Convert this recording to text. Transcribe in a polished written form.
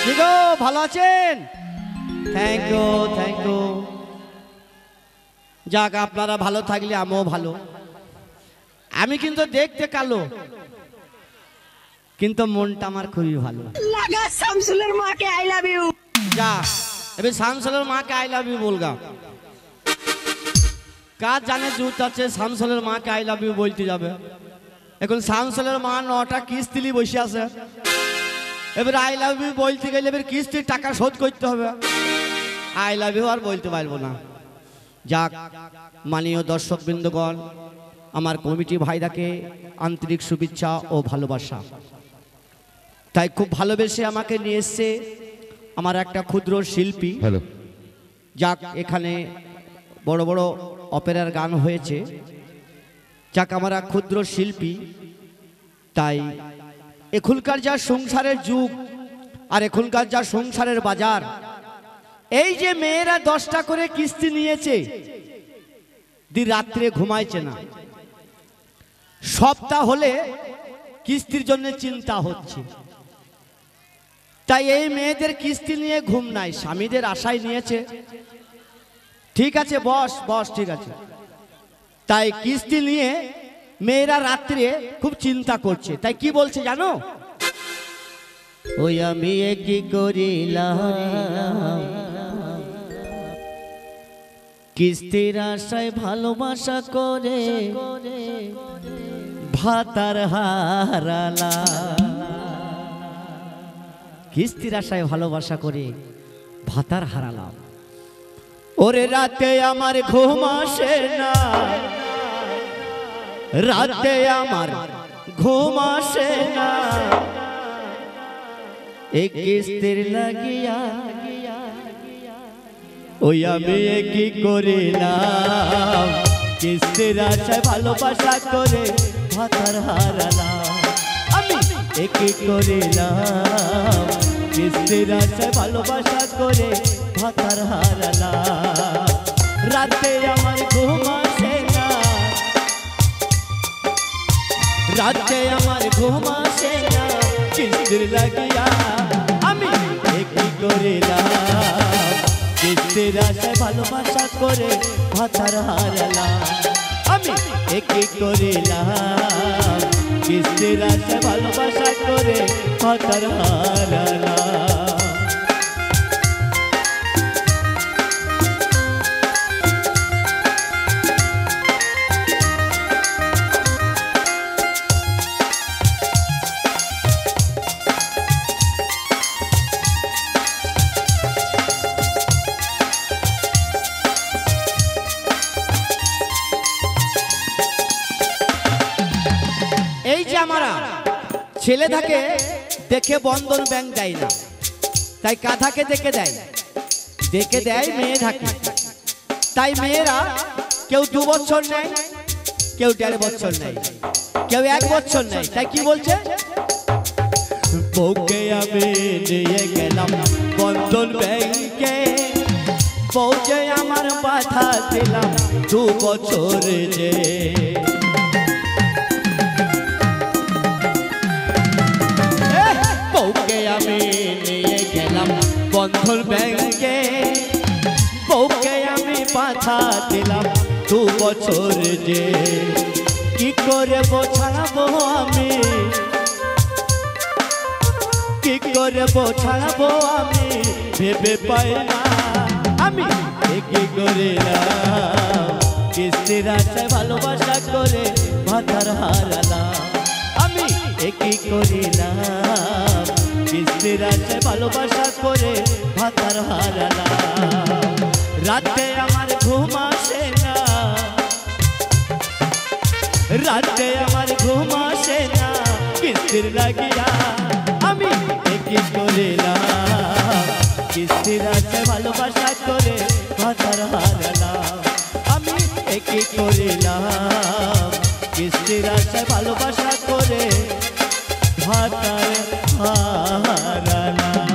কি গো ভালো আছেন? Thank you thank you. যাক আপনারা ভালো থাকলে আমিও ভালো। আমি কিন্তু দেখতে কালো, কিন্তু মনটা আমার খুবই ভালো। লাগা শামসুলের মাকে আই লাভ ইউ। যা এবার শামসুলের মাকে আই লাভ ইউ বলগা। কার জানে জুত আছে শামসুলের মাকে আই লাভ ইউ বলতে যাবে। এখন শামসুলের মা 9টা কিস্তি বসে আছে। এবার আই লাভ ইউ বলতে গেলে এবার কিস্তির টাকা শোধ করতে হবে। আই লাভ ইউ আর বলতে পারবো না। যাক মাননীয় দর্শকবৃন্দগণ, আমার কমিটি ভাইরাকে আন্তরিক শুভেচ্ছা ও ভালোবাসা। তাই খুব ভালোবেসে আমাকে নিয়ে এসছে আমার একটা ক্ষুদ্র শিল্পী। যাক এখানে বড় বড় অপেরার গান হয়েছে। যাক আমার এক ক্ষুদ্র শিল্পী। তাই এখনকার যা সংসারের যুগ আর এখনকার যা সংসারের বাজার, এই যে মেয়েরা 10টা করে কিস্তি নিয়েছে, দিন রাত্রে ঘুমাইছে না, সপ্তাহ হলে কিস্তির জন্য চিন্তা হচ্ছে। তাই এই মেয়েদের কিস্তি নিয়ে ঘুম নাই, স্বামীদের আশায় নিয়েছে। ঠিক আছে বস বস ঠিক আছে। তাই কিস্তি নিয়ে মেয়েরা রাত্রে খুব চিন্তা করছে। তাই কি বলছে জানো? ওই আমি কি করিলাম, কিস্তির আশায় ভালোবাসা করে ভাতার হারালা। কিস্তির আশায় ভালোবাসা করে ভাতার হারালাম। ওরে রাতে আমার ঘুম আসে না, রাতে আমার ঘুম আসে না, এই কিস্তির লাগিয়া ওই আমি কি করিলাম, কিস্তির আশায় ভালোবাসা করে ভাতার হারালাম। আমি কি করিলাম, কিস্তির আশায় ভালোবাসা করে ভাতার হারালাম। রাতে আমার ঘুম আসে না, রাতে আমার ঘুম আসে না, কিস্তির লাগিয়া আমি কি করিলাম, কিস্তির আশায় ভালোবাসা করে ভাতার হারালাম। আমি কি করিলাম, কিস্তির আশায় ভালোবাসা করে ভাতার হারালাম। এই যে আমরা ছেলে থাকে দেখে বন্ধন ব্যাংক দেয় না, তাই কাঁথাকে দেখে দেয়, দেখে দেয় মেয়ে থাকে। তাই মেয়েরা কেউ 2 বছর নেয়, কেউ 1.5 বছর নেয়, কেউ 1 বছর নেয়। তাই কি বলছে? বউকে আমি নিয়ে গেলাম বন্ধন ব্যাংকে, বউকে আমার বাধা দিলাম 2 বছর যে। বউকে আমি নিয়ে গেলাম বন্ধন ব্যাংকে, বউকে আমি বাধা দিলাম 2 বছর যে। কি করে বোঝাবো আমি, কি করে বোঝাবো আমি, ভেবে পাই না। আমি কি করিলাম, কিস্তির আশায় ভালোবাসা করে ভাতার হারালাম। আমি কি করিলাম, কিস্তির আশায় ভালোবাসা করে ভাতার হারালাম। রাতে আমার ঘুম আসে না, রাতে আমার ঘুম আসে না, কিস্তির লাগিয়া আমি কি করিলাম, কিস্তির আশায় ভালোবাসা করে ভাতার হারালাম। আমি কি করিলাম, কিস্তির আশায় ভালোবাসা করে ভাতার হারালাম।